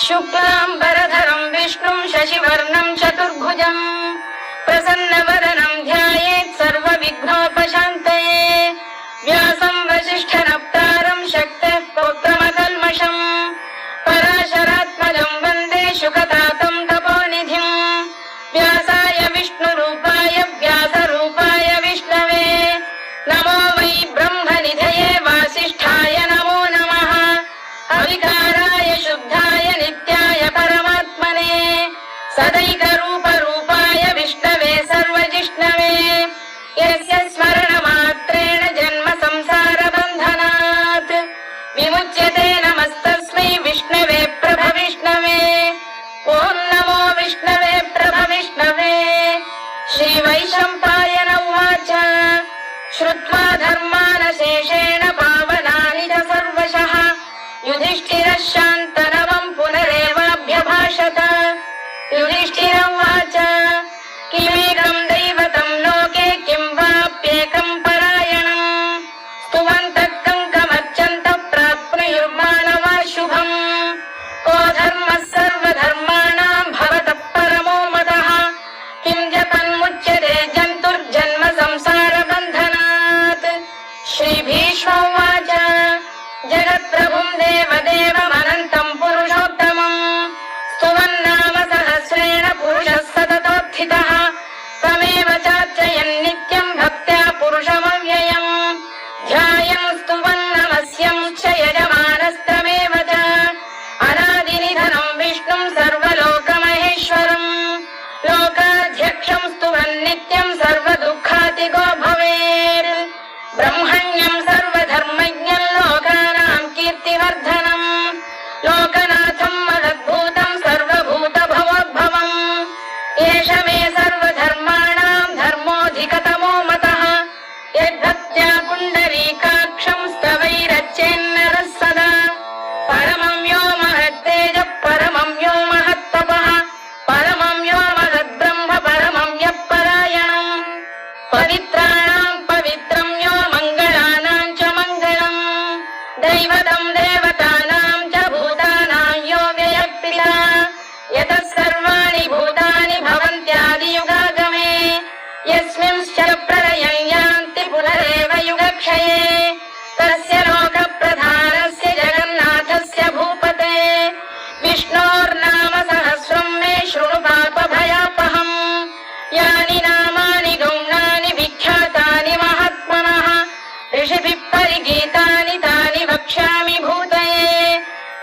शुक्लांबरधरं विष्णुं शशिवर्णं चतुर्भुजं प्रसन्नवदनं ध्यायेत् सर्वविघ्नोपशान्तये व्यासं वसिष्ठनप्तारं शक्तेः पौत्रमकल्मषम् पराशरात्मजं वन्दे शुकतातं तपोनिधिं व्यासाय विष्णुरूपाय व्यासरूपाय विष्णवे नमो वै ब्रह्मनिधये वासिष्ठाय नमो नमः अविकाराय शुद्धाय नित्याय परमात्मने सदैकरूपरूपाय विष्णवे सर्वजिष्णवे यस्य स्मरणमात्रेण जन्म संसारबन्धनात् विमुच्यते नमस्तस्मै विष्णवे प्रभविष्णवे ॐ नमो विष्णवे प्रभविष्णवे। श्रीवैशम्पायन उवाच श्रुत्वा धर्मानशेषेण पावनानि च सर्वशः युधिष्ठिरः शान्तनवं पुनरेवाभ्यभाषत। युधिष्ठिर उवाच किमेकं दैवतं लोके किं वाप्येकं परायणम् स्तुवन्तः कङ्कमर्चन्तः प्राप्नुयुर्मानवा शुभम् को धर्मः सर्वधर्माणां भवतः परमो मतः किं जपन्मुच्यते जन्तुर्जन्म संसारबन्धनात्। श्रीभीष्म उवाच जगत्प्रभुं देवदेवमनन्तं पुरुषोत्तमम् स्तुवन्नाम सहस्रेण पुरुषः सततोत्थितः तमेव चार्चयन् नित्यं भक्त्या पुरुषमव्ययम् ध्यायन् स्तुवन् नमस्यं च यजमानस्तमेव च अनादिनिधनं विष्णुं सर्वलोकमहेश्वरम् लोकाध्यक्षं स्तुवन् नित्यं सर्वदुःखातिगो भवेत् ब्रह्मण्यं सर्वधर्मज्ञं लोकानां कीर्तिवर्धनम् लोकनाथं महद्भूतं सर्वभूतभवोद्भवम् एष मे सर्वधर्माणां धर्मोऽधिकतमो मतः यद्भक्त्या पुण्डरीकाक्षं स्तवैरच्चेन्नरः सदा परमं यो महत्तेजः परमं यो महत्तपः परमं यो महद्ब्रह्म परमं यः परायणम् पवित्राणां पवित्रं यो मङ्गलानां च मङ्गलम् दैवतं देवतानां च भूतानां यो व्ययक्तिला यतः सर्वाणि भूतानि भवन्त्यादियुगागमे यस्मिंश्च प्रलयं यान्ति पुनरेव युगक्षये तस्य लोकप्रधानस्य जगन्नाथस्य भूपते विष्णोर्नाम सहस्रं मे शृणु पापभयापहम् यानि नामानि गौणानि विख्यातानि महात्मनः ऋषिभिः परिगीतानि तानि वक्ष्यामि भूतये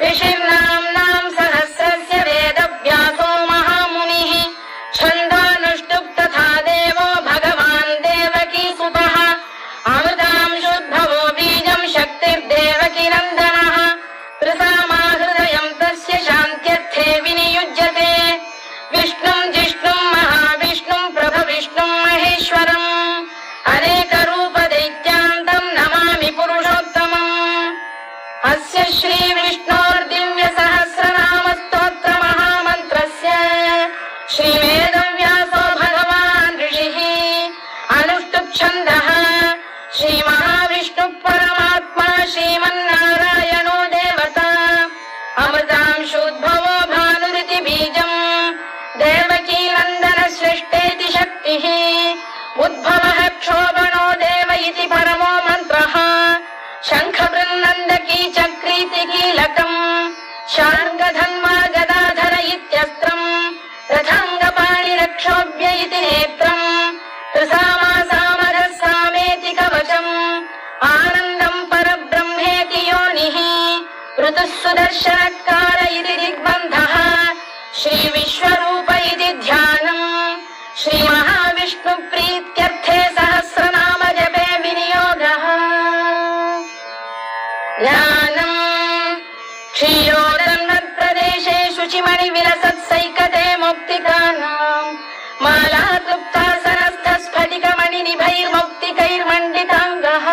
ऋषिर्नाम्नां सहस्रस्य वेदव्यासो महामुनिः छन्दोऽनुष्टुप् तथा देवो भगवान् देवकीसुतः अमृतांशुद्भवो बीजं शक्तिर्देवकीनन्दनः त्रिसामाहृदयं तस्य शान्त्यर्थे विनियुज्यते विष्णुं जिष्णुं महाविष्णुं प्रभविष्णुं महेश्वरम् अनेकरूपदैत्यान्तं नमामि पुरुषोत्तमम्। अस्य श्रीविष्णोर्दिव्यसहस्रनामस्तोत्रमहामन्त्रस्य श्रीवेदव्यासो भगवान् ऋषिः अनुष्टुप्छन्दः श्रीमहाविष्णुः परमात्मा श्रीमन्नारायणो देवता अमृतांशोद्भवो भानुरिति बीजम् देवकीनन्दनसृष्टेति शक्तिः उद्भवः क्षोभणो देव इति परमो मन्त्रः शङ्खबृन्नन्दकी चक्रीति कीलकम् शार्ङ्गधन्वा गदाधर इत्यस्त्रम् रथाङ्गपाणिरक्षोभ्य इति नेत्रम् त्रिसामासामरः सामेति कवचम् आनन्दं परब्रह्मेति योनिः ऋतुः सुदर्शनकार इति दिग्बन्धः श्रीविश्वरूप इति ध्यानम् श्रीमहाविष्णुप्रीत्यर्थे सहस्रनाम जपे विनियोगः ध्यानम् क्षीरोदन्नप्रदेशे शुचिमणिविलसत्सैकते मौक्तिकानाम् मालाक्लुप्तासनस्थस्फटिकमणिनिभैर्मौक्तिकैर्मण्डिताङ्गः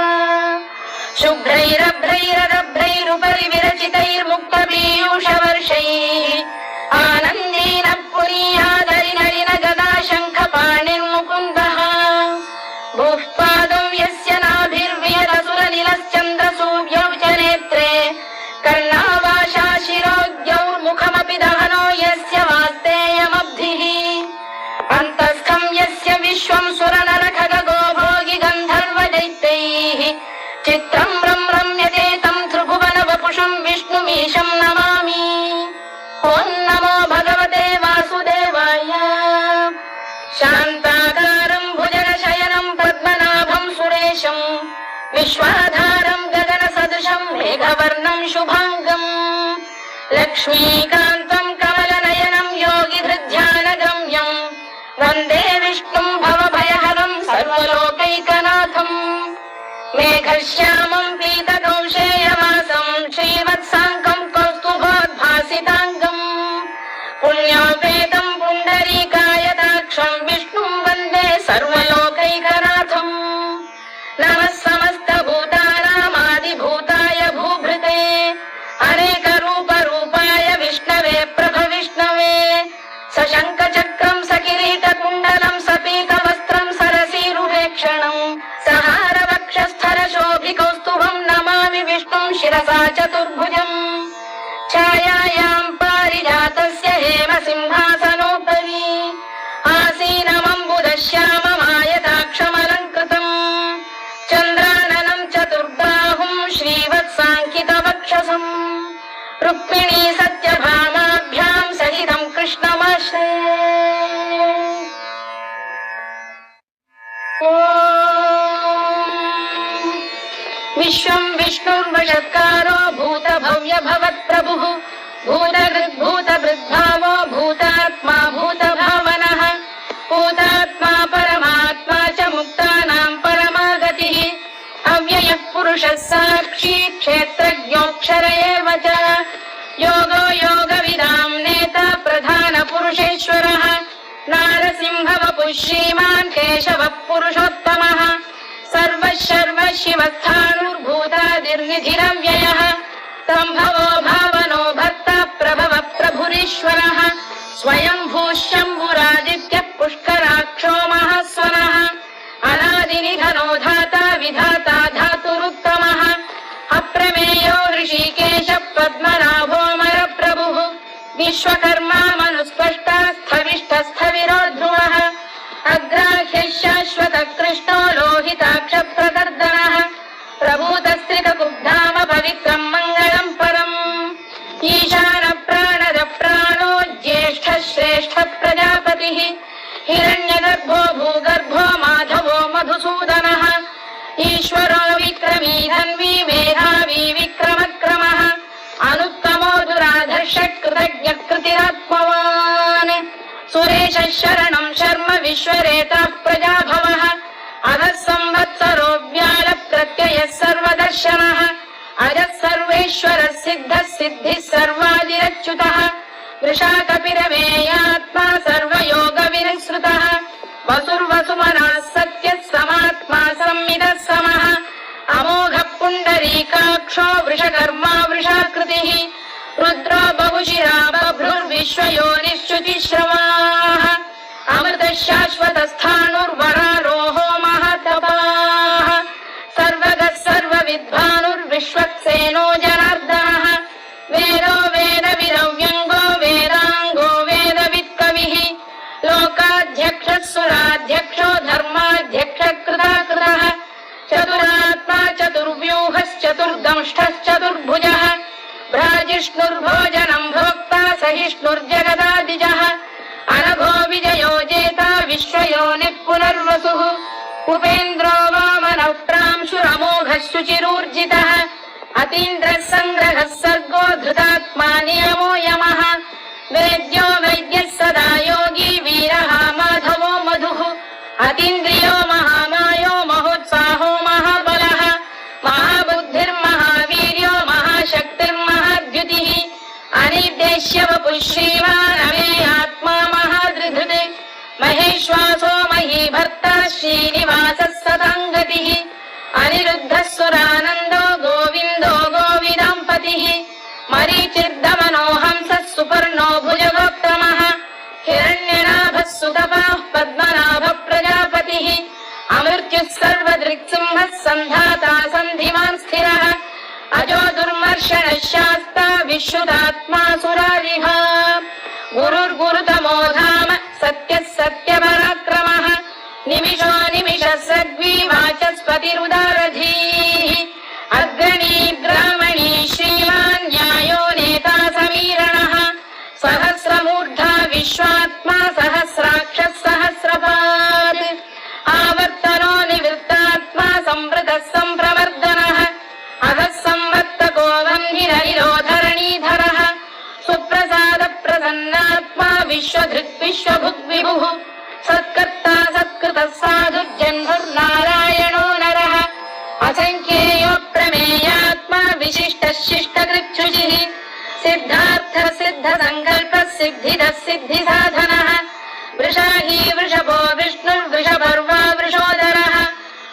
शुभ्रैरभ्रैररभ्रैरुपरि विरचितैर्मुक्तपीयूषवर्षैः आनन्देन पुनीयादरिनलिन गदा शङ्खपाणिर्मुकुन्दः भूः पादौ यस्य नाभिर्विहरसुरनिलश्चन्द्रसूर्यौ च नेत्रे चित्रं रम्यते तं त्रिभुवन वपुषं विष्णुमीशं नमामि। ॐ नमो भगवते वासुदेवाय। शान्ताकारं भुजगशयनं पद्मनाभं सुरेशं विश्वाधारं गगनसदृशं मेघवर्णं शुभाङ्गं लक्ष्मीकान्तं कमलनयनं योगिहृद्ध्यानगम्यं वन्दे विष्णुं भवभयहरं सर्वलोकैकनाथम्। मेघश्यामं पीतकौशेयवासं श्रीवत्साङ्कं कौस्तुभोद्भासिताङ्गम् पुण्योपेतं पुण्डरीकायताक्षं विष्णुं वन्दे सर्वलोकैकनाथम्। नमः समस्तभूतानामादिभूताय भूभृते अनेकरूपरूपाय विष्णवे प्रभविष्णवे सशङ्खचक्रं सकिरीटकुण्डलं सपीतवस्त्रं सरसीरुवेक्षणं सहारवक्षस्थलशोभिकौस्तुभं नमामि विष्णुं शिरसा चतुर्भुजम्। छायायां पारिजातस्य हेमसिंहासनोपरि आसीनमम्बुदश्याममायताक्षमलङ्कृतम् चन्द्राननं चतुर्बाहुं श्रीवत्साङ्कितवक्षसम् रुक्मिणी सत्यभामाभ्यां सहितं कृष्णमाश्रये। विश्वं विष्णुर्वषत्कारो भूतभव्य भवत्प्रभुः भूतभृद्भावो भूतात्मा भूतभावनः भूतात्मा परमात्मा च मुक्तानां परमागतिः अव्ययः पुरुषः साक्षी क्षेत्रज्ञोऽक्षर एव च योगो योगविदां नेता प्रधानपुरुषेश्वरः नारसिंहवपुः श्रीमान् केशवः पुरुषोत्तमः सर्वः सर्वः शिवस्थाणुर्भूतादिर्निधिरव्ययः सम्भवो भावनो भर्ता प्रभवः प्रभुरीश्वरः स्वयंभूः शम्भुरादित्यः पुष्कराक्षो महास्वनः अनादिनिधनो धाता विधाता धातुरुत्तमः अप्रमेयो ऋषिकेशः पद्मनाभोऽमरप्रभुः विश्वकर्मा मनुस्पष्टा स्थविष्ठस्थविरो ध्रुवः अग्राह्यः शाश्वतः कृष्णो लोहिताक्षप्रकर्दनः प्रभूतस्त्रितकुब्धाम पवित्रं मङ्गलं परम् ईशानप्राणदः प्राणो ज्येष्ठः श्रेष्ठः प्रजापतिः हिरण्यगर्भो भूगर्भो माधवो मधुसूदनः ईश्वरो विक्रमी धन्वी मेधावी विक्रमक्रमः अनुत्तमो दुराधर्षः कृतज्ञः कृतिरात्मवान् सुरेशः शरणं शर्म विश्वरेतः प्रजाभवः अधः संवत्सरो व्यालप्रत्ययः सर्वदर्शनः अजः सर्वेश्वरः सिद्धः सिद्धिः सर्वादिरच्युतः वृषाकपिरमेयात्मा सर्वयोगविनिःसृतः वसुर्वसुमनः सत्यः समात्मा संविदः समः अमोघः पुण्डरीकाक्षो वृषकर्मा वृषाकृतिः रुद्रो बहुशिरा बभ्रुर्विश्वयोनिश्च्युतिश्रवाः अमृतः शाश्वतस्थाणुर्वरारोहो महातपाः सर्वगः सर्वविद्वानुर्विश्वक्सेनो जनार्दनः वेदो वेदविरव्यङ्गो वेदाङ्गो वेदवित्कविः लोकाध्यक्षः सुराध्यक्षो धर्माध्यक्षः कृताकृतः चतुरात्मा चतुर्व्यूहश्चतुर्दंष्टश्चतुर्भुजः भ्राजिष्णुर्भोजनं भोक्ता सहिष्णुर्जगदादिजः अनघो विजयो जेता विश्वयोनिः पुनर्वसुः उपेन्द्रो वामनः प्रांशुरमोघः शुचिरूर्जितः अतीन्द्रः सङ्ग्रहः सर्गो धृतात्मा नियमो यमः वेद्यो वैद्यः सदा योगी वीरः माधवो मधुः अतीन्द्रियो महामायो महोत्साहो महाबलः महाबुद्धिर्महावीर्यो महाशक्तिर्महाद्युतिः अनिर्देश्यवपुः श्रीमान् अमेयात्मा महाधृधृत् महेश्वासो महीभर्ता श्रीनिवासः सताङ्गतिः अनिरुद्धः सुरानन्दो गोविन्दो गोविदाम्पतिः मरीचिर्दमनो हंसः सुपर्णो भुजगोत्तमः हिरण्यनाभः सुतपाः पद्मनाभः प्रजापतिः अमृत्युः सर्वदृक्सिंहः सन्धाता सन्धिमान् स्थिरः अजो दुर्मर्षणः शास्ता विश्रुतात्मा सुरारिः गुरुर्गुरुतमो धाम सत्यः सत्यपराक्रमः निमिषो निमिषः सद्वी वाचस्पतिरुदारधीः भुग्विभुः सत्कर्ता सत्कृतः साधुर्जन्मर्नारायणो नरः असंख्येयो प्रमेयात्मा विशिष्टः शिष्टकृच्छुचिः सिद्धार्थ सिद्ध संकल्प सिद्धिदः सिद्धिसाधनः वृषाही वृषभो विष्णुर्वृषभर्वा वृषोदरः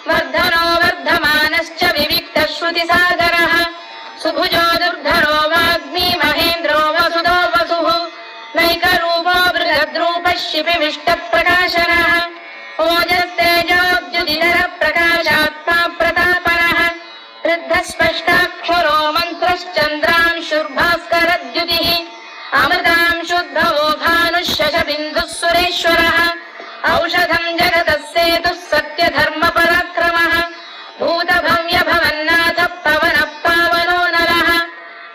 वर्धनो वर्धमानश्च विविक्तः श्रुतिसागरः सुभुजो दुर्धरो वाग्मी महेन्द्रो वसुदो वसुः नैकरूपो बृहद्रूपः शिपिविष्टप्रकाशनः ओजस्तेजोऽब्जुदिनरः प्रकाशात्मा प्रतापनः वृद्धस्पष्टाक्षरो मन्त्रश्चन्द्रांशुर्भास्करद्युतिः अमृतांशुद्भवो भानुः शशबिन्दुः सुरेश्वरः औषधम् जगतः सेतुः सत्यधर्मपराक्रमः भूतभव्यभवन्नाथः पवनः पावनो नरः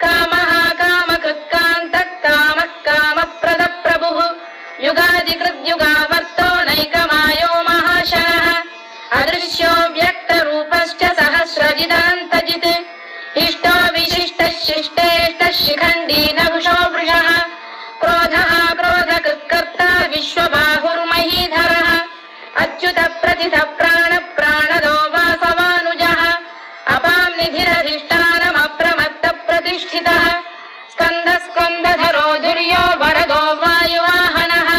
कामः कामकृत्कान्तः कामः कामप्रदः प्रभुः युगादिकृद्युगावर्तो नैकमायो महाशनः अदृश्यो व्यक्तरूपश्च सहस्रजिदनन्तजित् इष्टो विशिष्टः शिष्टेष्टः शिखण्डी नभुषो वृषः क्रोधः क्रोधकृत्कर्ता विश्वबाहुर्महीधरः अच्युतः प्रतिथः प्राणदो वासवानुजः अपां निधिरधिष्ठानमप्रमत्तः प्रतिष्ठितः स्कन्दः स्कन्दधरो दुर्यो वरदो वायुवाहनः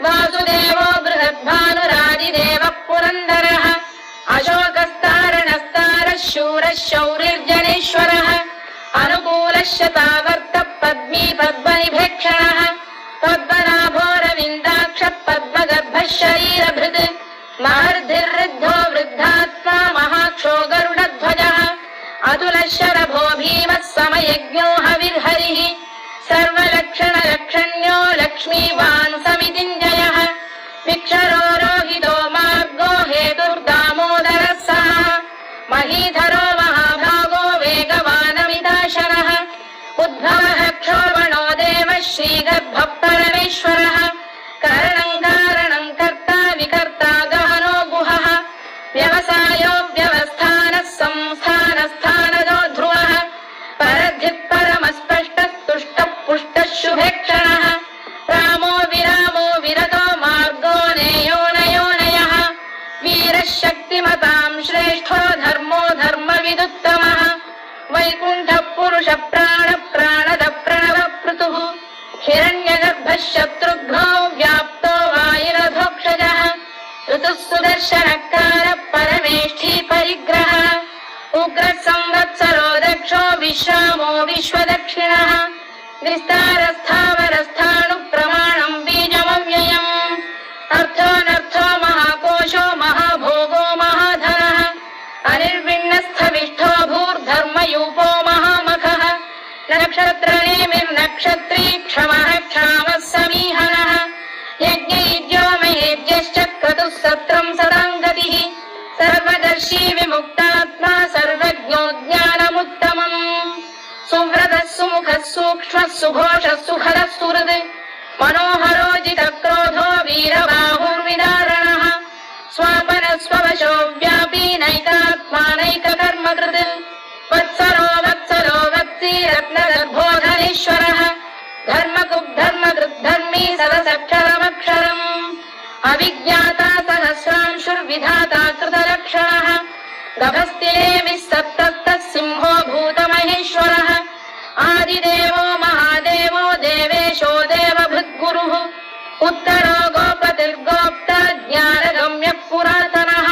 वासुदेवो बृहद्भानुरादिदेवः पुरन्दरः अशोकस्तारणस्तारः शूरः शौरिर्जनेश्वरः अनुकूलः शतावर्तः पद्मी पद्मनिभेक्षणः पद्मनाभोरविन्दाक्षः पद्मगर्भः शरीरभृत् महर्धिर्वृद्धो वृद्धात्मा महाक्षो गरुडध्वजः अतुलः शरभो भीमः समयज्ञो हविर्हरिः सर्वलक्षणलक्षण्यो लक्ष्मीवान् समितिञ्जयः विक्षरो रोहितो मार्गो हेतुर्दामोदरः सः महीधरो महाभागो वेगवानमिताशनः उद्भवः क्षोभणो देवः श्रीगर्भः परमेश्वरः करणं कारणं कर्ता विकर्ता गहनो गुहः व्यवसायो व्यवस्थानः संस्थानस्थानदो ध्रुवः परद्धिः परमस्पष्टः तुष्टः पुष्टः शुभेक्षणः रामो विरामो विरतो मार्गो नेयो नयोनयः वीरः शक्तिमतां श्रेष्ठो धर्मो धर्मविदुत्तमः वैकुण्ठः पुरुषः प्राणदः प्रणवपृतुः हिरण्यगर्भः शत्रुघ्नो व्याप्तो वायुरधोक्षजः ऋतुः सुदर्शनकारः परमेष्ठी परिग्रहः उग्रः संवत्सरो दक्षो विश्रामो विश्वदक्षिणः विस्तारस्थावरस्थाणुः प्रमाणं बीजमव्ययम् अर्थोऽनर्थो महाकोशो महाभोगो महाधनः अनिर्विण्णस्थविष्ठो भूर्धर्मयूपो महामखः नक्षत्रनेमिर्नक्षत्री क्षमः क्षामः समीहनः यज्ञयुज्यो महेज्यश्च क्रतुः सत्रं सदां गतिः सर्वदर्शी विमुक्तात्मा सर्वज्ञो ज्ञानमुत्तमम् सुव्रतः सुमुखः सूक्ष्मः सुघोषः सुखदः सुहृद् मनोहरो जितक्रोधो वीरबाहुर्विदारणः स्वापनः स्ववशो व्यापी नैकात्मा नैककर्मकृत् वत्सरो वत्सी रत्नगर्भोधनेश्वरः धर्मकृद्धर्मी सदसक्षरमक्षरम् अविज्ञाता सहस्रांशुर्विधाता कृतलक्षणः गभस्तिनेमिः सप्तस्तः सिंहो भूतमहेश्वरः आदिदेवो महादेवो देवेशो देवभृद्गुरुः उत्तरो गोपतिर्गोप्ता ज्ञानगम्यः पुरातनः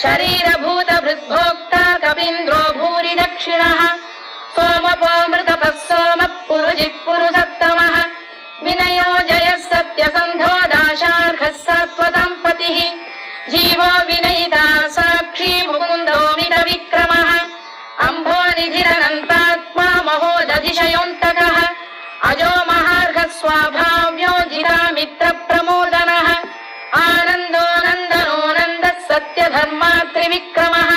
शरीरभूतभृद्भोक्ता कपीन्द्रो भूरि दक्षिणः सोमपोऽमृतपः सोमः पुरुजिः पुरुषत्तमः विनयो जयः सत्यसन्धो दाशार्हः सात्वतां पतिः जीवो विनयिता साक्षी मुकुन्दो मितविक्रमः अम्भोनिधिरनन्तात्मा महोदधिशयोऽन्तकः अजो महार्घः स्वाभाव्यो जितामित्रप्रमोदनः आनन्दो नन्दनो नन्दः सत्यधर्मात्रिविक्रमः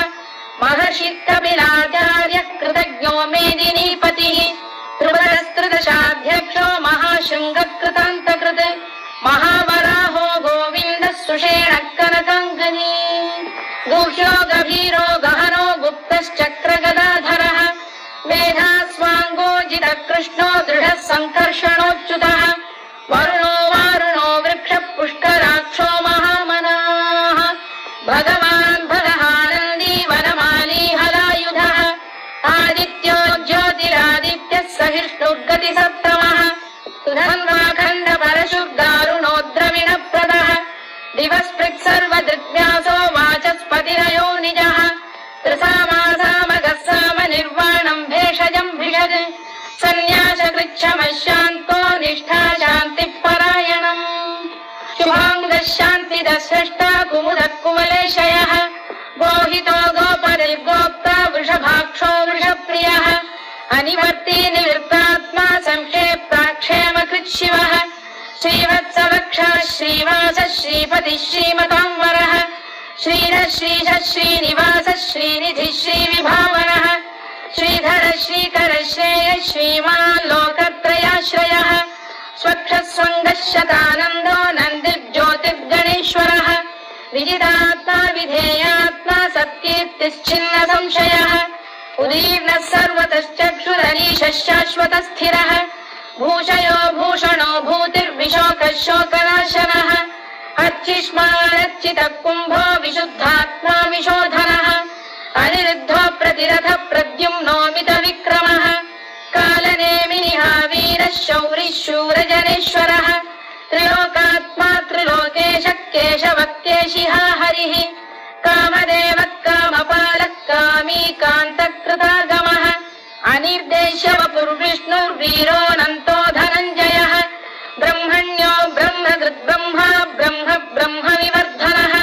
महर्षिकपिलाचार्यः कृतज्ञो मेदिनीपतिः त्रिपुरस्त्रिदशाध्यक्षो महाशृङ्गकृतान्तकृत् महावराहो गोविन्दः सुषेणः कनकाङ्गनी गुह्यो गभीरो गहनो गुप्तश्चक्रगदाधरः मेधास्वाङ्गो जितकृष्णो दृढः सङ्कर्षणोच्युतः वरुणो वारुणो वृक्षः श्रीपतिसप्तमः सुधन्वाखण्ड परशुर्दारुणोद्रविणप्रदः दिवस्पृक् सर्वदृग्व्यासो वाचस्पतिरयो निजः त्रिसामासामगः साम निर्वाणम् भेषजम् भिषज सन्न्यासकृच्छमशान्तो निष्ठा शान्तिपरायणम् शुभाङ्गः शान्तिदः स्रष्टा कुमुदः कुवलेशयः गोहितो गोपतिर्गोप्ता वृषभाक्षो वृषप्रियः अनिवर्ती निवृत्तात्मा संक्षेप्राक्षेमकृत् शिवः श्रीवत्सवक्षः श्रीवासः श्रीपतिः श्रीमताम्बरः श्रीरः श्रीशः श्रीनिवासः श्रीनिधिः श्रीविभावनः श्रीधरः श्रीकरः श्रेयः श्रीमान् लोकत्रयाश्रयः स्वक्षः स्वङ्गः शतानन्दो नन्दिर्ज्योतिर्गणेश्वरः विजितात्मा विधेयात्मा सत्कीर्तिश्चिन्न संशयः उदीर्णः सर्वतश्चक्षुरनीशः शाश्वतः स्थिरः भूषयो भूषणो भूतिर्विशोकः शोकनाशनः अर्चिष्मारर्चितः कुम्भो विशुद्धात्मा विशोधनः अनिरुद्धो प्रतिरथः प्रद्युम्नोमित विक्रमः कालनेमिनिः वीरः शौरिः शूरजनेश्वरः त्रिलोकात्मा त्रिलोकेशः केशवः केशिः हरिः कामदेवः कामपालः कामी कान्तकृतागमः अनिर्देश्य वपुर्विष्णुर्वीरोऽनन्तो धनञ्जयः ब्रह्मण्यो ब्रह्मकृद्ब्रह्मा ब्रह्म ब्रह्मविवर्धनः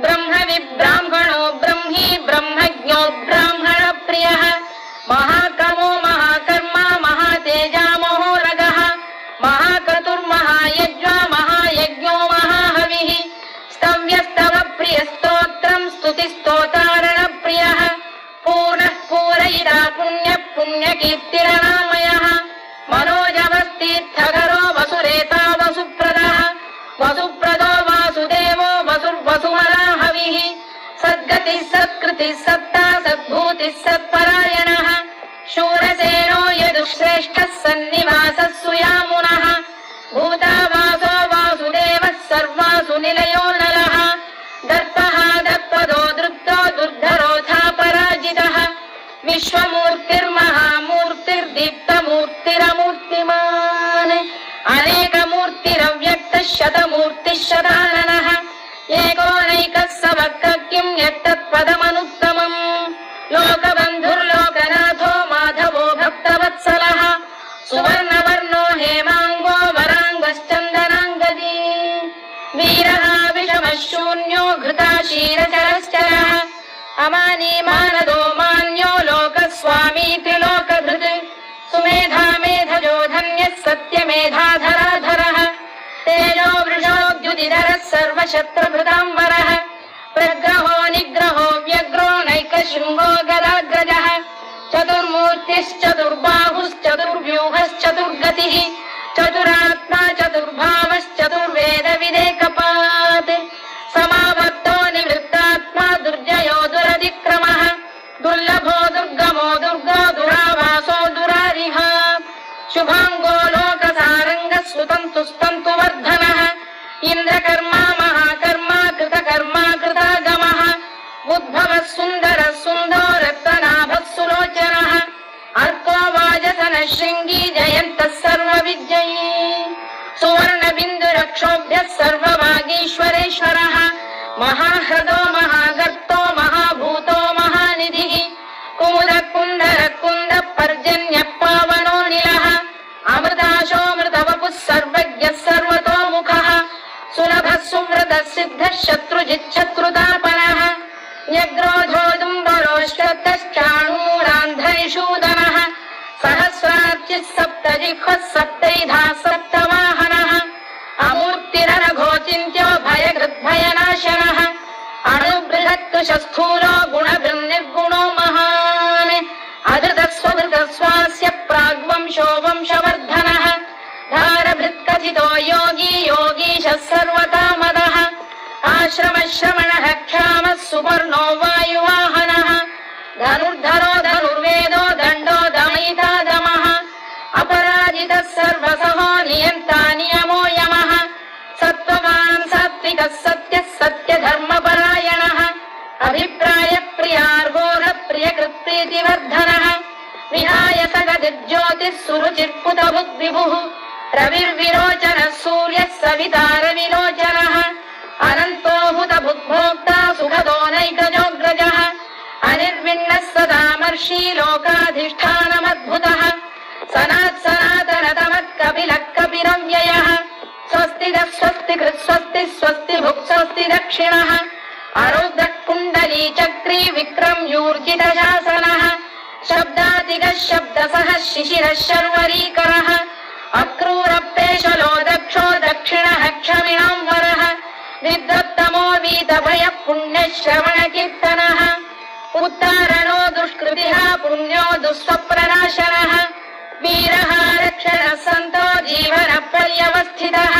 ब्रह्मविब्राह्मणो ब्रह्मी ब्रह्मज्ञो ब्राह्मणप्रियः महाकमो महाकर्मा महातेजा महोरगः महाक्रतुर्महायज्वा महायज्ञो महाहविः स्तव्यस्तव प्रियस्तोत्रम् स्तुतिस्तोतारणप्रियः पूर्णः पूरयिता पुण्यः पुण्यकीर्तिरनामयः मनोजवस्तीर्थकरो वसुरेता वसुप्रदः वसुप्रदो वासुदेवो वसुर्वसुमराहविः सद्गतिः सत्कृतिः सत्ता सद्भूतिः सत्परायणः शूरसेनो यदुश्रेष्ठः सन्निवासः सुयामुनः भूतावासो वासुदेवः सर्वासु निलयो नलः दर्पः दर्पदो दृप्तो दुर्धरोऽथा पराजितः विश्वमूर्तिर्महामूर्तिर्दीप्तमूर्तिरमूर्तिमान् अनेकमूर्तिरव्यक्तः शतमूर्तिः शताननः एकोनैकः समक्कः किम् यत्तत्पदमनुत्तमम् लोकबन्धुर्लोकनाथो माधवो भक्तवत्सलः सुवर्णवर्णो हेमाङ्गो वराङ्गश्चन्दनाङ्गदी वीरः विषमः शून्यो घृताशीरचरश्चरः अमानी मानदो मान्यो लोकस्वामी त्रिलोकभृत् सुमेधा मेधजो धन्यः सत्यमेधाधराधरः तेजो वृषोद्युतिधरः सर्वशत्रुभृताम्बरः प्रग्रहो निग्रहो व्यग्रो नैकशृङ्गो गदाग्रजः चतुर्मूर्तिश्चतुर्बाहुश्चतुर्व्यूहश्चतुर्गतिः चतुरात्मा चतुर्भावश्चतुर्वेदविदेकपात् समावर्तो निवृत्तात्मा दुर्जयो दुरतिक्रमः दुर्लभो दुर्गमो दुर्गो दुरावासो दुरारिः शुभाङ्गो लोकसारङ्गः सुतन्तुस्तन्तु वर्धनः इन्द्रकर्मा महाकर्मा कृतकर्मा कृतागमः उद्भवः सुन्दरः सुन्दो रक्तनाभः सुलोचनः अर्को वाजसनः शृङ्गी जयन्तः सर्वविजयी सुवर्णबिन्दुरक्षोभ्यः सर्ववागीश्वरेश्वरः महाह्रदो महागर्तो महाभूतो महानिधिः कुमुदः कुन्दरः कुन्दः पर्जन्यः पावनो निलः अमृताशोऽमृतवपुः सर्वज्ञः सर्वतोमुखः सुलभः सुव्रतः सिद्धः शत्रुजिच्छत्रुतापनः न्यग्रोधोदुम्बरोश्वतश्चाणूरान्ध्रैषूदनः सहस्रार्चिः सप्तजिह्वः सप्तैधा सप्तवाहनः अमूर्तिरनघोचिन्त्यो भयकृद्भयनाशनः अणुबृहत्कृशस्थूलो गुणभृन्निर्गुणो महान् अधृतस्वधृतस्वास्य प्राग्वंशो वंशवर्धनः धारभृत्कथितो योगी योगीशः सर्वकामदः आश्रमश्रमणः क्षामः सुपर्णो वायुवाहनः धनुर्धरो धनुर्वेदो दण्डो दमयिता दमः अपराजितः सर्वसहो नियन्ता नियमो यमः सत्त्ववान् सात्विकः सत्यः सत्यधर्मपरायणः अभिप्रायप्रियार्गोरप्रियकृत्प्रीतिवर्धनः विहाय सगतिर्ज्योतिः सुरुचिर्पुतभुग्विभुः रविर्विरोचनः सूर्यः सविता रविलोचनः अनन्तो हुतभुग्भोक्ता सुखदो नैकजोऽग्रजः अनिर्विण्णः सदामर्षि लोकाधिष्ठानमद्भुतः सनातनतमः कपिलः कपिरव्ययः स्वस्तिदः स्वस्तिकृत् स्वस्ति स्वस्ति भुक् स्वस्ति दक्षिणः आरुद्रः कुण्डली चक्री विक्रम्यूर्जितशासनः शब्दातिगः शब्दसः शिशिरः शर्वरीकरः अक्रूरपेशलो दक्षो दक्षिणः क्षमिणां वरः विद्वत्तमो वीतभयः पुण्यश्रवणकीर्तनः उत्तारणो दुष्कृतिः पुण्यो दुःस्वप्रनाशनः वीरः रक्षणः सन्तो जीवनपर्यवस्थितः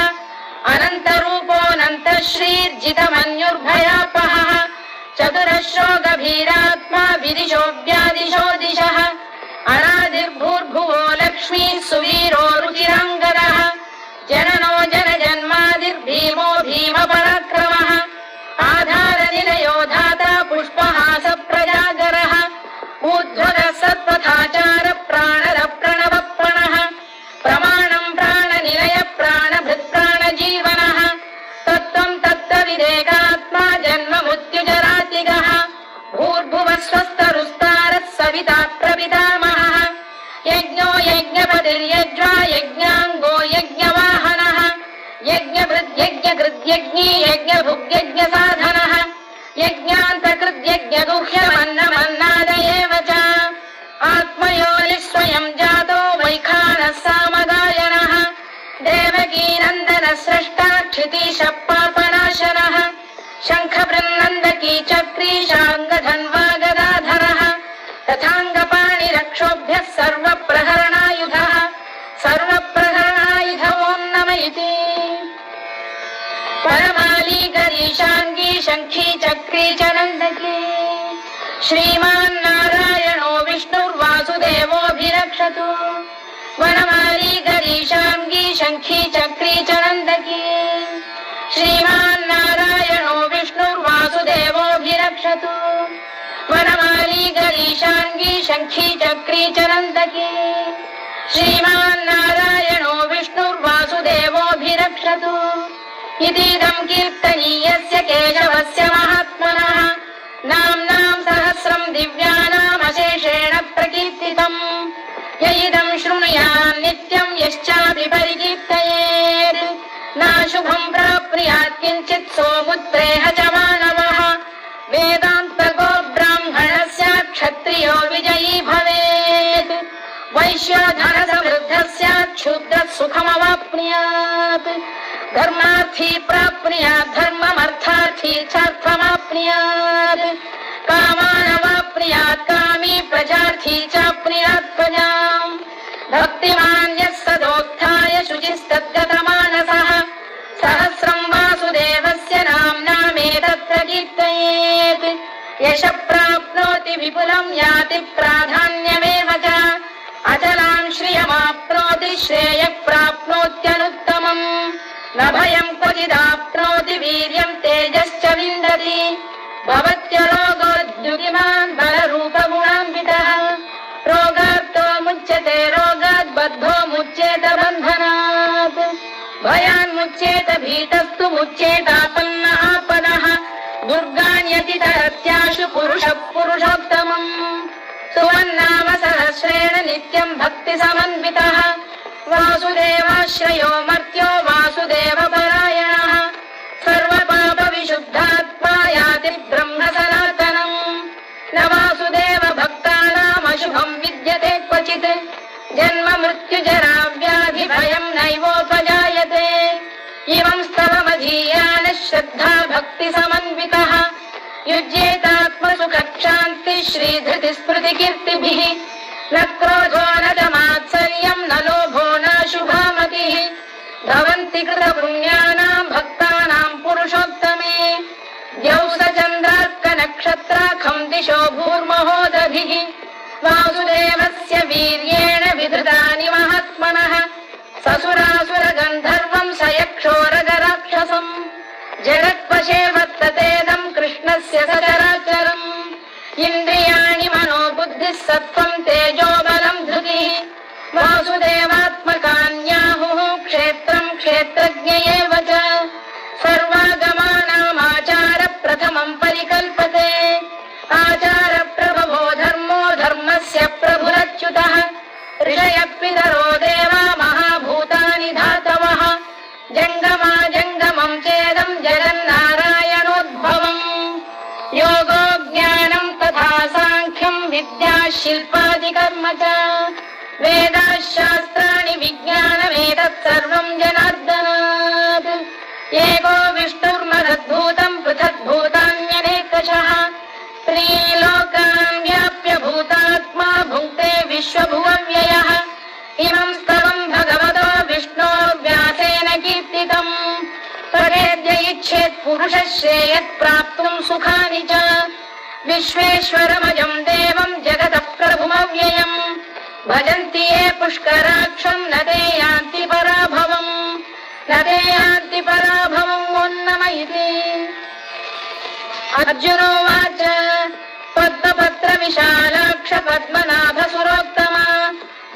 अनन्तरूपोऽनन्तश्रीर्जितमन्युर्भयापहः चतुरश्रो गभीरात्मा विदिशो व्यादिशो दिशः अनादिर्भूर्भुवो लक्ष्मी सुवीरो रुचिराङ्गदः जननो जनजन्मादिर्भीमो भीमपराक्रमः आधारनिलयो धाता पुष्पहास प्रजागरः ऊर्ध्वगः सत्पथाचार प्राणद प्रणवप्रणः प्रमाणं प्राणनिलय प्राणभृत् प्राणजीवनः तत्त्वं तत्त्वविदेकात्मा जन्म मृत्युजरातिगः भूर्भुवः स्वस्तरुस्तारः सविता प्रपितामहः यज्ञो यज्ञपतिर्यज्वा यज्ञाङ्गो यज्ञवाहनः यज्ञभृद्यज्ञकृद्यज्ञी यज्ञभुग्यज्ञसाधनः यज्ञान्तकृद्यज्ञगुह्यमन्नमन्नाद एव च आत्मयोनिः स्वयं जातो वैखानः सामगायनः देवकीनन्दनः स्रष्टा क्षितीशः पापनाशनः शङ्खबृन्नन्दकी चक्री शार्ङ्गधन्वा गदाधरः तथाङ्गपाणिरक्षोभ्यः सर्वप्रहरणायुधः सर्वप्रहरणायुध ॐ नम इति परमाली गरीशाङ्गी शङ्खी चक्री च नन्दकी श्रीमान् नारायणो विष्णुर्वासुदेवोऽभिरक्षतु वनमाली गरीशाङ्गी शङ्खी चक्री च नन्दकी श्रीमान् नारायणो विष्णुर्वासुदेवोऽभिरक्षतु वनमाली गरीशाङ्गी शङ्खी चक्री च नन्दकी श्रीमान् नारायणो विष्णुर्वासुदेवोऽभिरक्षतु इतीदं कीर्तनीयस्य केशवस्य महात्मनः नाम्नां सहस्रं दिव्यानामशेषेण प्रकीर्तितम् य इदं शृणुयात् नित्यं यश्चापि परिकीर्तयेत् नाशुभं प्राप्नुयात् किञ्चित् सोमुत्रेह च मानवः वेदान्तको ब्राह्मणः स्यात् क्षत्रियो विजयी भवेत् वैश्यो धनसमृद्धः स्यात् क्षुद्रः सुखमवाप्नुयात् धर्मार्थी प्राप्नुयात् धर्ममर्थार्थी चार्थमाप्नुयात् कामानवाप्नुयात् कामी प्रजार्थी चाप्नुयात् प्रजाम् भक्तिमान् यः सदोत्थाय शुचिस्तद्गतमानसः सहस्रं वासुदेवस्य नाम्नामेतत् प्रकीर्तयेत् यशः प्राप्नोति विपुलं याति प्राधान्यमेव च अचलां श्रियमाप्नोति श्रेयः प्राप्नोत्यनुत्तमम् न भयं क्वचिदाप्नोति वीर्यं तेजश्च विन्दति भवत्यरोगोद्युतिमान् बलरूपगुणान्वितः रोगात्तो मुच्यते रोगात् बद्धो मुच्येत बन्धनात् भयान्मुच्येत भीतस्तु मुच्येतापन्न आपदः दुर्गाण्यतितरत्याशु पुरुषः पुरुषोत्तमम् सुवन्नाम सहस्रेण नित्यं भक्तिसमन्वितः वासुदेवाश्रयो मर्त्यो वासुदेवपरायणः सर्वपापविशुद्धात्मा याति ब्रह्म सनातनम् न वासुदेव भक्तानामशुभं विद्यते क्वचित् जन्म मृत्युजरा व्याधि भयं नैवोपजायते इमं स्तवमधीयानः श्रद्धा भक्तिसमन्वितः युज्येतात्मसुखक्षान्ति श्रीधृतिस्मृतिकीर्तिभिः न क्रोधो न च मात्सर्यं न लोभो न शुभामतिः भवन्ति कृतपुण्यानां भक्तानां पुरुषोत्तमे द्यौसचन्द्रार्कनक्षत्राखं दिशो भूर्महोदधिः वासुदेवस्य वीर्येण विधृतानि महात्मनः ससुरासुरगन्धर्वं स यक्षोरगराक्षसम् जगत्पशे वर्ततेदं कृष्णस्य सचराचरम् इन्द्रियाणि मनोबुद्धिः सत्त्वं तेजो बल विद्या शिल्पादि कर्म च वेदाः शास्त्राणि विज्ञानमेतत् सर्वं जनार्दनात् एको विष्णुर्महद्भूतं पृथग्भूतान्यनेकशः त्रीलोकान् व्याप्य भूतात्मा भुङ्क्ते विश्वभुवव्ययः इमं स्तवं भगवतो विष्णोर्व्यासेन कीर्तितम् तदेद्य इच्छेत् पुरुषः श्रेयः प्राप्तुं सुखानि च विश्वेश्वरमजं देवं जगतः प्रभुमव्ययम् भजन्ति ये पुष्कराक्षं न ते यान्ति पराभवम् न ते यान्ति पराभवम् उन्नमयति अर्जुनोवाच पद्मपत्र विशालाक्ष पद्मनाभ सुरोत्तम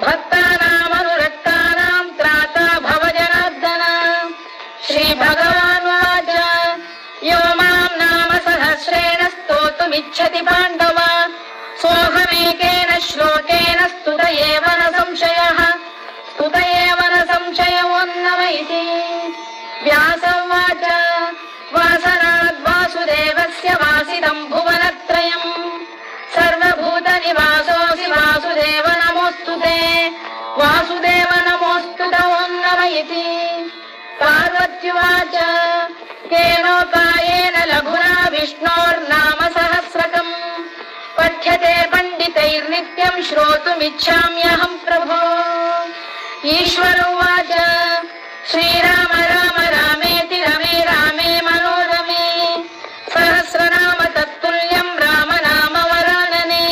भक्तानामनुरक्तानां त्राता भव जनार्दन श्रीभगवानुवाच यो मां नाम सहस्रेण स्तोतुमिच्छति पाण्डव सोऽहमेकेन श्लोकेन स्तुत एव न संशयः स्तुत एव न संशयोन्नमयति व्यास उवाच वासनाद् वासुदेवस्य वासितं भुवनत्रयम् सर्वभूतनिवासोऽसि वासुदेव नमोऽस्तु ते वासुदेव नमोऽस्तु तवोन्नमयति पार्वत्युवाच केनोपायेन लघुना विष्णोर्नाम सहस्रकम् पठ्यते पण्डितैर्नित्यं श्रोतुमिच्छाम्यहं प्रभो ईश्वर उवाच श्रीराम राम रामेति रमे रामे मनोरमे सहस्रनाम तत्तुल्यं राम नाम वरानने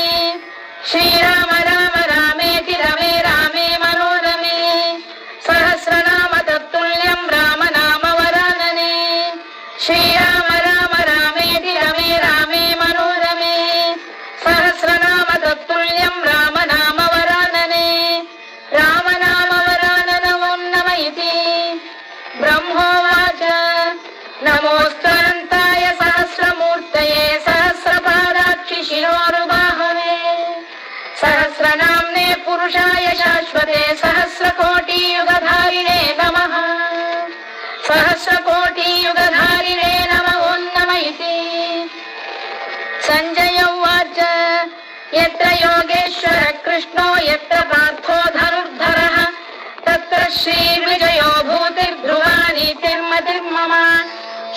श्रीराम राम रामेति रमे रामे मनोरमे सहस्रनाम तत्तुल्यं राम नाम वरानने श्रीराम राम रामेति रमे रामे मनोरमे सहस्रनाम तत्तुल्यं राम नाम वरानने राम नाम वराननमोन्नमयति ब्रह्मोवाच नमोऽस्त्वनन्ताय सहस्रमूर्तये सहस्रपादाक्षि शिरोरुबाहवे सहस्रनाम्ने पुरुषाय शाश्वते सहस्रकोटियुगधारिणे नमः सहस्रकोटियुगधारिणे नमोन्नमयति सञ्जय उवाच यत्र योगेश्वर कृष्णो यत्र पार्थो धनुर्धरः तत्र श्रीविजयो भूतिर्ध्रुवा नीतिर्मतिर्मम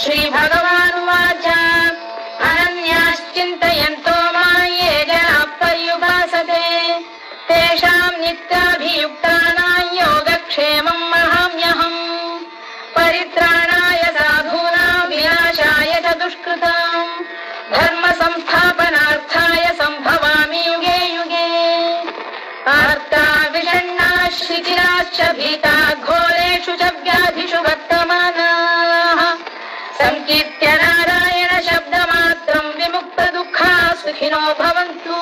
श्रीभगवानुवाच अनन्याश्चिन्तयन्तो मां ये जनाः पर्युपासते तेषां नित्याभियुक्तानां योगक्षेमं वहाम्यहम् परित्राणाय साधूनां विनाशाय च दुष्कृताम् धर्म संस्थापनार्थाय सम्भवामि युगे युगे आर्ता विषण्णाः शिथिलाश्च भीता घोरेषु च व्याधिषु वर्तमानाः संकीर्त्य नारायण शब्दमात्रं विमुक्तदुःखाः सुखिनो भवन्तु